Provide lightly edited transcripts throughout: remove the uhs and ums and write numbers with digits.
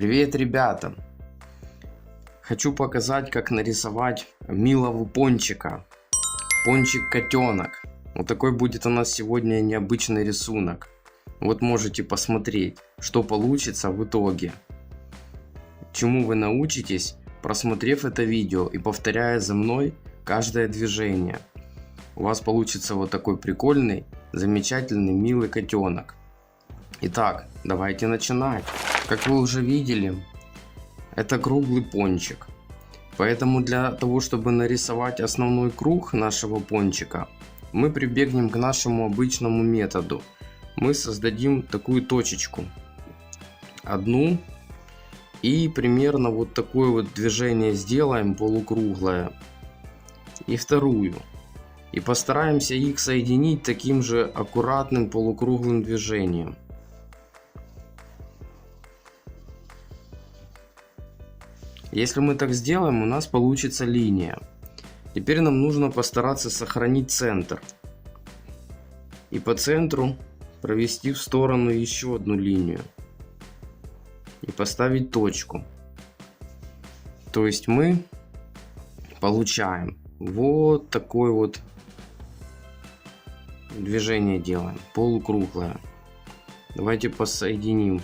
Привет, ребята! Хочу показать, как нарисовать милого пончика. Пончик-котенок. Вот такой будет у нас сегодня необычный рисунок. Вот можете посмотреть, что получится в итоге. Чему вы научитесь, просмотрев это видео и повторяя за мной каждое движение. У вас получится вот такой прикольный, замечательный, милый котенок. Итак, давайте начинать. Как вы уже видели, это круглый пончик. Поэтому для того, чтобы нарисовать основной круг нашего пончика, мы прибегнем к нашему обычному методу. Мы создадим такую точечку. Одну. И примерно вот такое вот движение сделаем полукруглое. И вторую. И постараемся их соединить таким же аккуратным полукруглым движением. Если мы так сделаем, у нас получится линия. Теперь нам нужно постараться сохранить центр. И по центру провести в сторону еще одну линию. И поставить точку. То есть мы получаем вот такое вот движение делаем. Полукруглое. Давайте посоединим.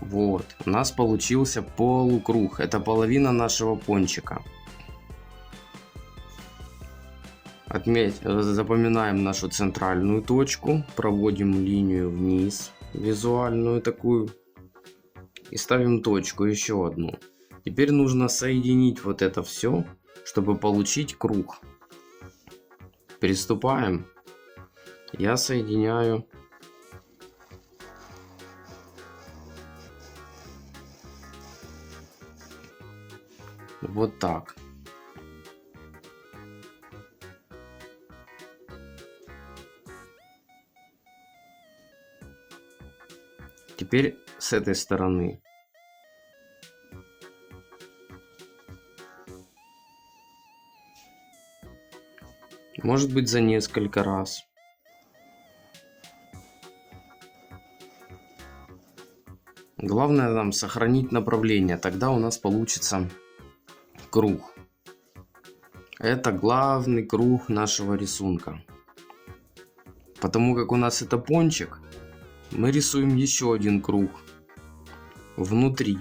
Вот, у нас получился полукруг. Это половина нашего пончика. Запоминаем нашу центральную точку, проводим линию вниз, визуальную такую, и ставим точку еще одну. Теперь нужно соединить вот это все, чтобы получить круг. Приступаем. Я соединяю. Вот так. Теперь с этой стороны. Может быть, за несколько раз. Главное нам сохранить направление, тогда у нас получится круг. Это главный круг нашего рисунка. Потому как у нас это пончик, мы рисуем еще один круг внутри.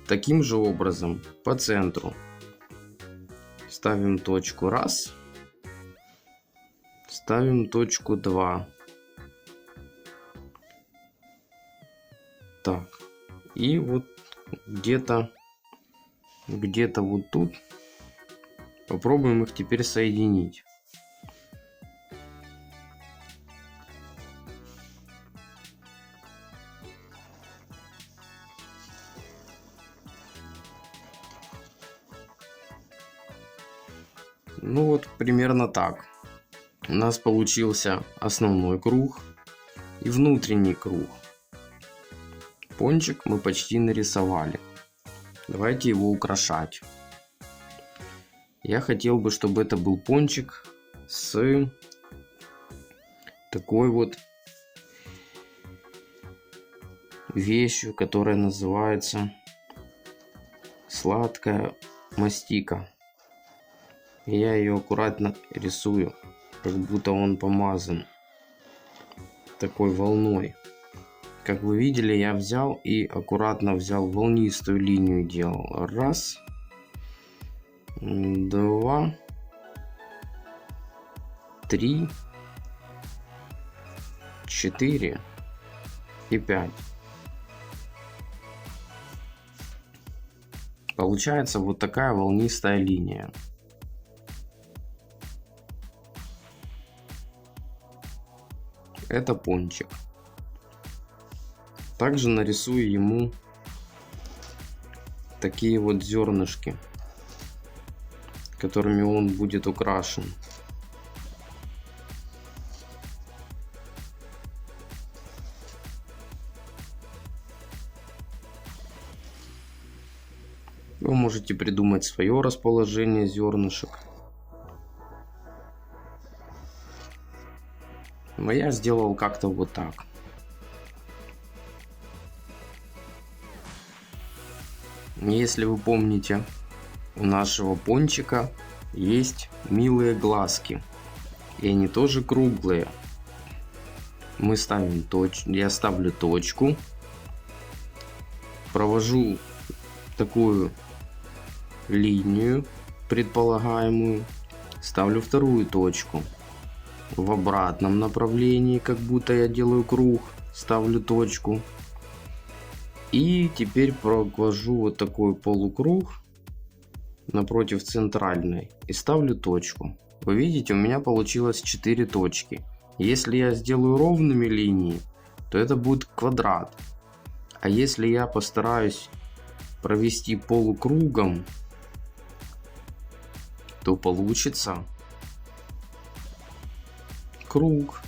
Таким же образом по центру. Ставим точку 1. Ставим точку 2. Так. И вот где-то вот тут попробуем их теперь соединить. Ну вот примерно так. У нас получился основной круг и внутренний круг. Пончик мы почти нарисовали. Давайте его украшать. Я хотел бы, чтобы это был пончик с такой вот вещью, которая называется сладкая мастика. И я ее аккуратно рисую, как будто он помазан такой волной. Как вы видели, я взял и аккуратно взял волнистую линию, делал. 1, 2, 3, 4 и 5. Получается вот такая волнистая линия. Это пончик. Также нарисую ему такие вот зернышки, которыми он будет украшен. Вы можете придумать свое расположение зернышек. Но я сделал как-то вот так. Если вы помните, у нашего пончика есть милые глазки. И они тоже круглые. Мы ставим я ставлю точку. Провожу такую линию предполагаемую. Ставлю вторую точку. В обратном направлении, как будто я делаю круг. Ставлю точку. И теперь провожу вот такой полукруг напротив центральной и ставлю точку. Вы видите, у меня получилось 4 точки. Если я сделаю ровными линии, то это будет квадрат. А если я постараюсь провести полукругом, то получится круг.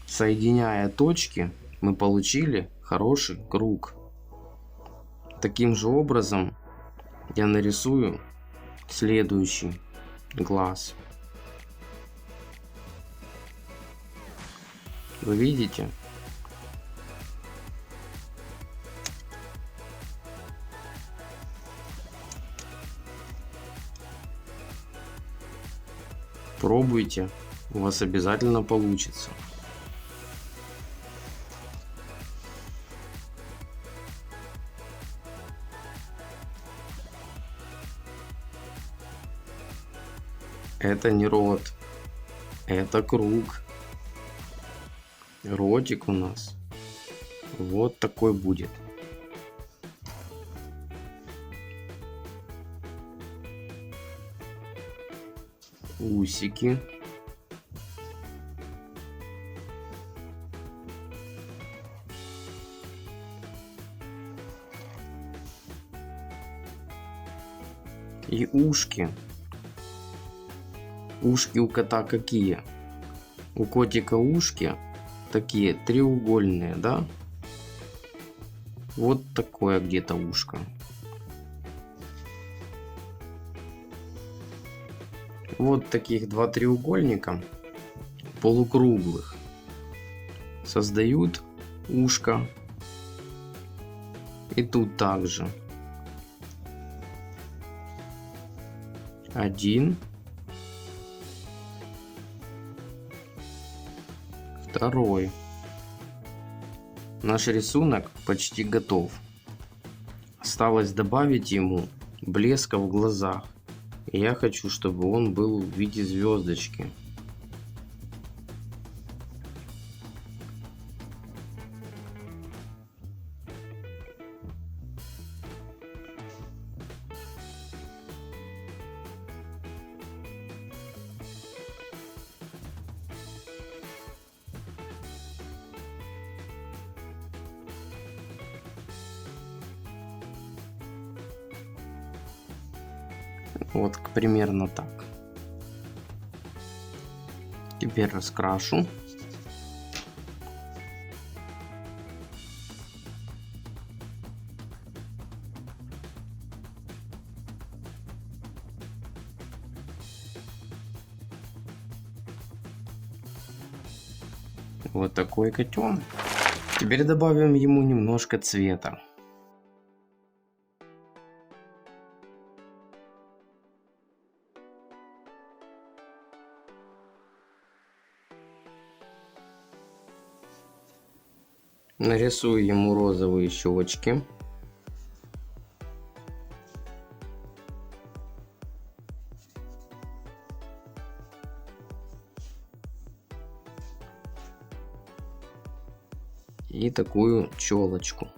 Соединяя точки, мы получили хороший круг. Таким же образом я нарисую следующий глаз. Вы видите? Пробуйте, у вас обязательно получится. Это не рот, это круг. Ротик у нас вот такой будет. Усики. И ушки. Ушки у кота какие? У котика ушки такие треугольные, да? Вот такое где-то ушко. Вот таких два треугольника полукруглых создают ушко. И тут также. Один. Второй. Наш рисунок почти готов. Осталось добавить ему блеска в глазах. И я хочу, чтобы он был в виде звездочки. Вот примерно так. Теперь раскрашу. Вот такой котенок. Теперь добавим ему немножко цвета. Нарисую ему розовые щечки. И такую челочку.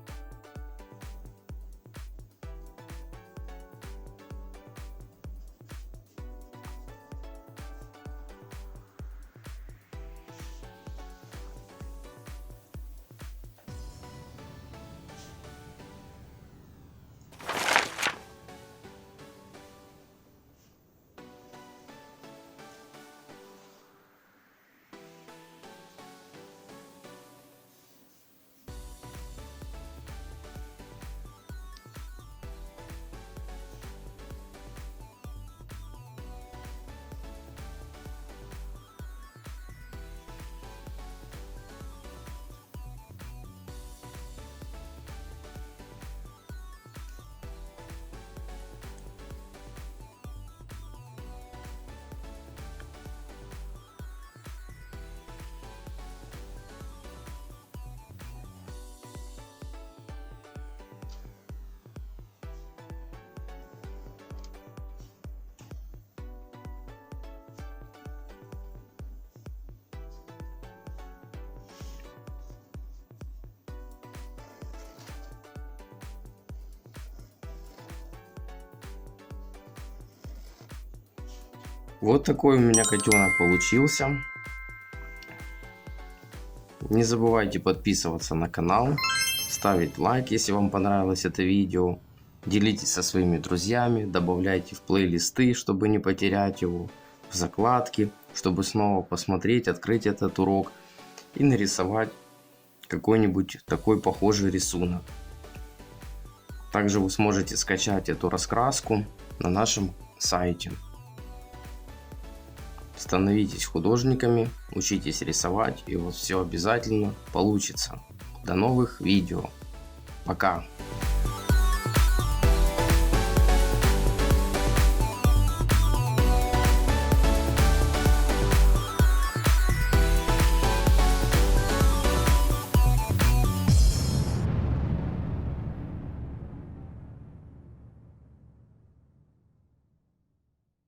Вот такой у меня котенок получился. Не забывайте подписываться на канал, ставить лайк, если вам понравилось это видео. Делитесь со своими друзьями, добавляйте в плейлисты, чтобы не потерять его, в закладки, чтобы снова посмотреть, открыть этот урок и нарисовать какой-нибудь такой похожий рисунок. Также вы сможете скачать эту раскраску на нашем сайте. Становитесь художниками, учитесь рисовать, и у вас все обязательно получится. До новых видео. Пока!